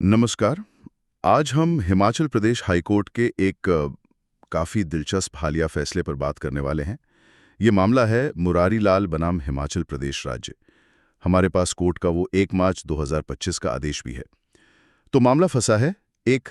नमस्कार। आज हम हिमाचल प्रदेश हाईकोर्ट के एक काफ़ी दिलचस्प हालिया फैसले पर बात करने वाले हैं। ये मामला है मुरारी लाल बनाम हिमाचल प्रदेश राज्य। हमारे पास कोर्ट का वो 1 मार्च 2025 का आदेश भी है। तो मामला फंसा है एक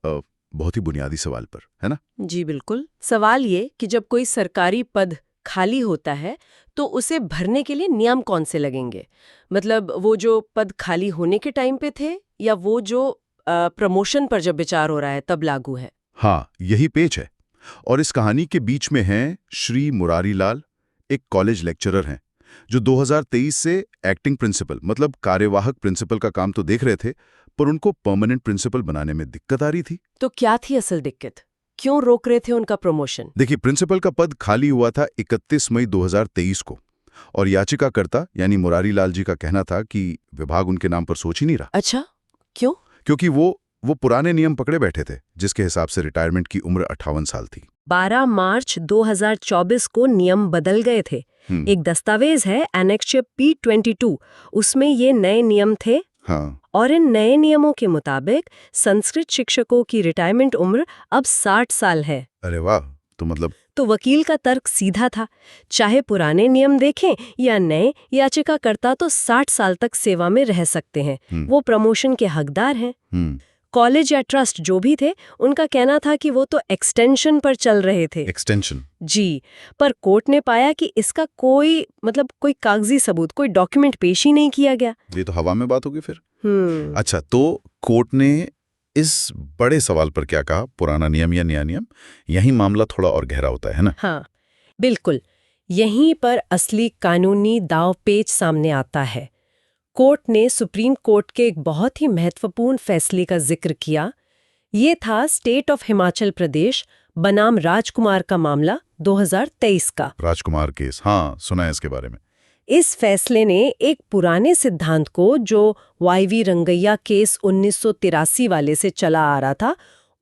बहुत ही बुनियादी सवाल पर, है ना? जी बिल्कुल। सवाल ये कि जब कोई सरकारी पद खाली होता है तो उसे भरने के लिए नियम कौन से लगेंगे? मतलब वो जो पद खाली होने के टाइम पे थे या वो जो प्रमोशन पर जब विचार हो रहा है तब लागू है? हाँ, यही पेच है। और इस कहानी के बीच में हैं श्री मुरारी लाल, एक कॉलेज लेक्चरर हैं, जो 2023 से एक्टिंग प्रिंसिपल मतलब कार्यवाहक प्रिंसिपल का काम तो देख रहे थे, पर उनको परमानेंट प्रिंसिपल बनाने में दिक्कत आ रही थी। तो क्या थी असल दिक्कत? क्यों रोक रहे थे उनका प्रमोशन? देखिए, प्रिंसिपल का पद खाली हुआ था 31 मई 2023 को, और याचिकाकर्ता यानी मुरारी लाल जी का कहना था कि विभाग उनके नाम पर सोच ही नहीं रहा, अच्छा, क्यों? क्योंकि वो पुराने नियम पकड़े बैठे थे, जिसके हिसाब से रिटायरमेंट की उम्र 58 साल थी। 12 मार्च 2024 को नियम बदल गए थे। एक दस्तावेज है एनेक्स P22, उसमें ये नए नियम थे। हाँ। और इन नए नियमों के मुताबिक संस्कृत शिक्षकों की रिटायरमेंट उम्र अब 60 साल है। अरे वाह! तो मतलब तो वकील का तर्क सीधा था, चाहे पुराने नियम देखें या नए, याचिकाकर्ता तो 60 साल तक सेवा में रह सकते हैं। वो प्रमोशन के हकदार हैं। कॉलेज या ट्रस्ट जो भी थे, उनका कहना था कि वो तो एक्सटेंशन पर चल रहे थे। एक्सटेंशन। जी, पर कोर्ट ने पाया कि इसका कोई कागजी सबूत, कोई डॉक्यूमेंट पेश ही नहीं किया गया। ये तो हवा में बात होगी फिर। अच्छा, तो कोर्ट ने इस बड़े सवाल पर क्या कहा, पुराना नियम या नया नियम? यही मामला थोड़ा और गहरा होता है ना? हाँ, बिल्कुल। यहीं पर असली कानूनी दांवपेच सामने आता है। कोर्ट ने सुप्रीम कोर्ट के एक बहुत ही महत्वपूर्ण फैसले का जिक्र किया। ये था स्टेट ऑफ हिमाचल प्रदेश बनाम राजकुमार का मामला 2023 का। राजकुमार केस, हाँ, सुना है इसके बारे में। इस फैसले ने एक पुराने सिद्धांत को, जो वाईवी रंगैया केस 1983 वाले से चला आ रहा था,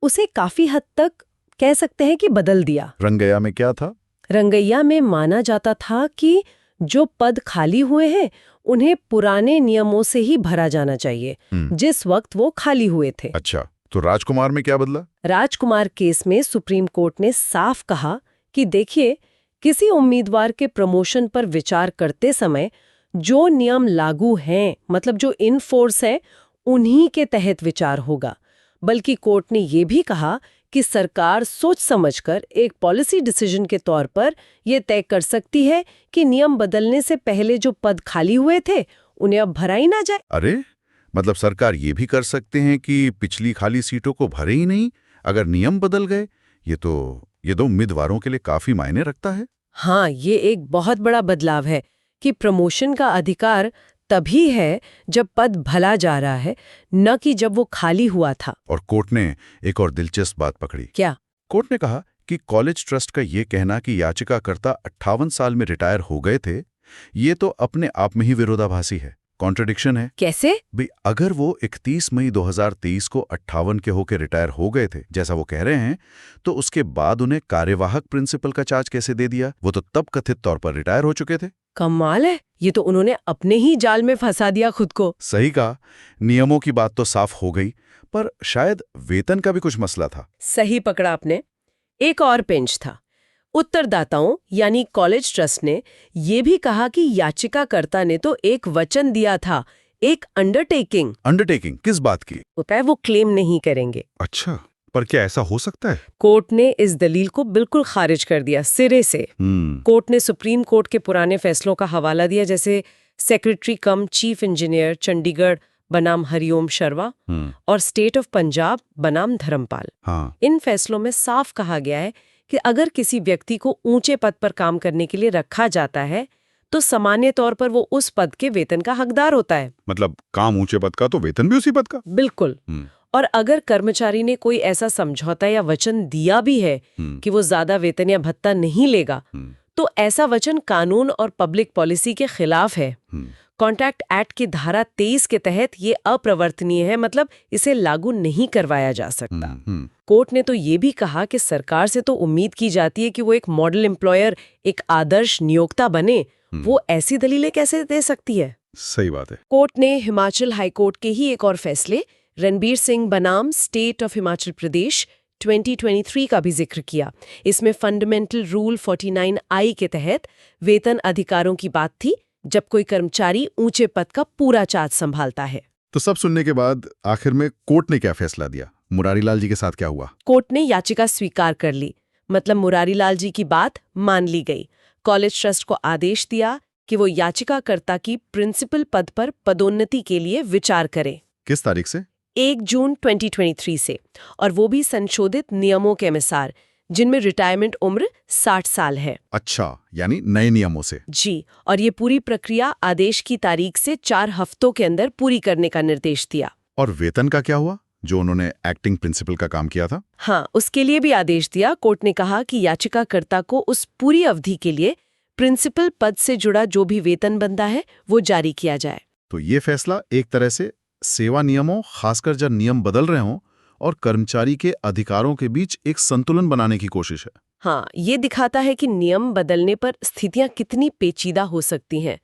उसे काफी हद तक कह सकते हैं कि बदल दिया। रंगैया में क्या था? रंगैया में माना जाता था कि जो पद खाली हुए हैं उन्हें पुराने नियमों से ही भरा जाना चाहिए, जिस वक्त वो खाली हुए थे। अच्छा, तो राजकुमार में क्या बदला? राजकुमार केस में सुप्रीम कोर्ट ने साफ कहा कि देखिए, किसी उम्मीदवार के प्रमोशन पर विचार करते समय जो नियम लागू हैं, मतलब जो इन फोर्स है, उन्हीं के तहत विचार होगा। बल्कि कोर्ट ने ये भी कहा कि सरकार सोच समझकर एक पॉलिसी डिसीजन के तौर पर यह तय कर सकती है कि नियम बदलने से पहले जो पद खाली हुए थे उन्हें अब भरा ही ना जाए। अरे, मतलब सरकार ये भी कर सकते हैं कि पिछली खाली सीटों को भरे ही नहीं, अगर नियम बदल गए? ये तो उम्मीदवारों के लिए काफी मायने रखता है। हाँ, ये एक बहुत बड़ा बदलाव है कि प्रमोशन का अधिकार तभी है जब पद भला जा रहा है, न कि जब वो खाली हुआ था। और कोर्ट ने एक और दिलचस्प बात पकड़ी। क्या? कोर्ट ने कहा कि कॉलेज ट्रस्ट का ये कहना कि याचिकाकर्ता 58 साल में रिटायर हो गए थे, ये तो अपने आप में ही विरोधाभासी है, कॉन्ट्रडिक्शन है। कैसे? भाई, अगर वो 31 मई 2023 को 58 के होकर रिटायर हो गए थे, जैसा वो कह रहे हैं, तो उसके बाद उन्हें कार्यवाहक प्रिंसिपल का चार्ज कैसे दे दिया? वो तो तब कथित तौर पर रिटायर हो चुके थे। कमाल है, ये तो उन्होंने अपने ही जाल में फंसा दिया खुद को। सही कहा, नियमों की बात तो साफ हो गई, पर शायद वेतन का भी कुछ मसला था। सही पकड़ा आपने। एक और पेंच था। उत्तरदाताओं यानी कॉलेज ट्रस्ट ने ये भी कहा कि याचिकाकर्ता ने तो एक वचन दिया था, एक अंडरटेकिंग। अंडरटेकिंग किस बात की? होता है वो क्लेम नहीं करेंगे। अच्छा, पर क्या ऐसा हो सकता है? कोर्ट ने इस दलील को बिल्कुल खारिज कर दिया सिरे से। कोर्ट ने सुप्रीम कोर्ट के पुराने फैसलों का हवाला दिया, जैसे सेक्रेटरी कम चीफ इंजीनियर चंडीगढ़ बनाम हरिओम शर्मा और स्टेट ऑफ पंजाब बनाम धर्मपाल। हाँ। इन फैसलों में साफ कहा गया है कि अगर किसी व्यक्ति को ऊंचे पद पर काम करने के लिए रखा जाता है तो सामान्य तौर पर वो उस पद के वेतन का हकदार होता है। मतलब काम ऊंचे पद का तो वेतन भी उसी पद का। बिल्कुल। और अगर कर्मचारी ने कोई ऐसा समझौता या वचन दिया भी है कि वो ज्यादा वेतन या भत्ता नहीं लेगा, तो ऐसा वचन कानून और पब्लिक पॉलिसी के खिलाफ है। कॉन्ट्रैक्ट एक्ट की धारा 23 के तहत ये अप्रवर्तनीय है, मतलब इसे लागू नहीं करवाया जा सकता। कोर्ट ने तो ये भी कहा कि सरकार से तो उम्मीद की जाती है कि वो एक मॉडल एम्प्लॉयर, एक आदर्श नियोक्ता बने। वो ऐसी दलीलें कैसे दे सकती है? सही बात है। कोर्ट ने हिमाचल हाईकोर्ट के ही एक और फैसले रणबीर सिंह बनाम स्टेट ऑफ हिमाचल प्रदेश 2023 का भी जिक्र किया। इसमें फंडामेंटल रूल 49I के तहत वेतन अधिकारों की बात थी, जब कोई कर्मचारी ऊंचे पद का पूरा चार्ज संभालता है। तो सब सुनने के बाद आखिर में कोर्ट ने क्या फैसला दिया? मुरारी लाल जी के साथ क्या हुआ? कोर्ट ने याचिका स्वीकार कर ली, मतलब मुरारी लाल जी की बात मान ली गई। कॉलेज ट्रस्ट को आदेश दिया कि वो याचिकाकर्ता की प्रिंसिपल पद पर पदोन्नति के लिए विचार करे। किस तारीख से? 1 जून 2023 से, और वो भी संशोधित नियमों के अनुसार, जिनमें रिटायरमेंट उम्र 60 साल है। अच्छा, यानी नए नियमों से। जी, और ये पूरी प्रक्रिया आदेश की तारीख से 4 हफ्तों के अंदर पूरी करने का निर्देश दिया। और वेतन का क्या हुआ, जो उन्होंने एक्टिंग प्रिंसिपल का काम किया था? हाँ, उसके लिए भी आदेश दिया। कोर्ट ने कहा कि याचिकाकर्ता को उस पूरी अवधि के लिए प्रिंसिपल पद से जुड़ा जो भी वेतन बनता है वो जारी किया जाए। तो ये फैसला एक तरह से सेवा नियमों, खासकर जब नियम बदल रहे हों, और कर्मचारी के अधिकारों के बीच एक संतुलन बनाने की कोशिश है। हाँ, ये दिखाता है कि नियम बदलने पर स्थितियां कितनी पेचीदा हो सकती हैं।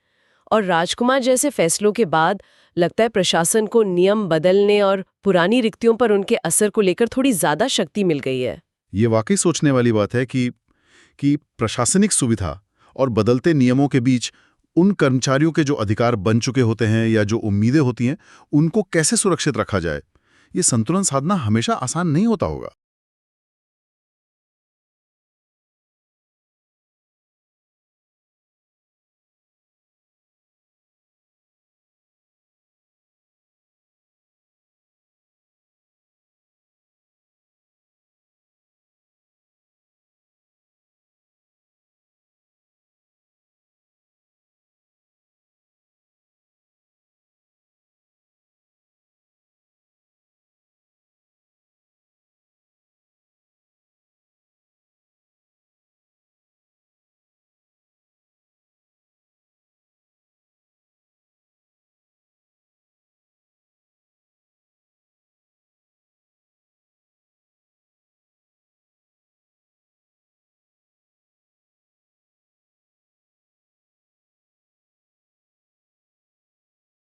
और राजकुमार जैसे फैसलों के बाद लगता है प्रशासन को नियम बदलने और पुरानी रिक्तियों पर उनके असर को लेकर थोड़ी ज्यादा शक्ति मिल गई है। ये वाकई सोचने वाली बात है कि प्रशासनिक सुविधा और बदलते नियमों के बीच उन कर्मचारियों के जो अधिकार बन चुके होते हैं या जो उम्मीदें होती हैं, उनको कैसे सुरक्षित रखा जाए। ये संतुलन साधना हमेशा आसान नहीं होता होगा।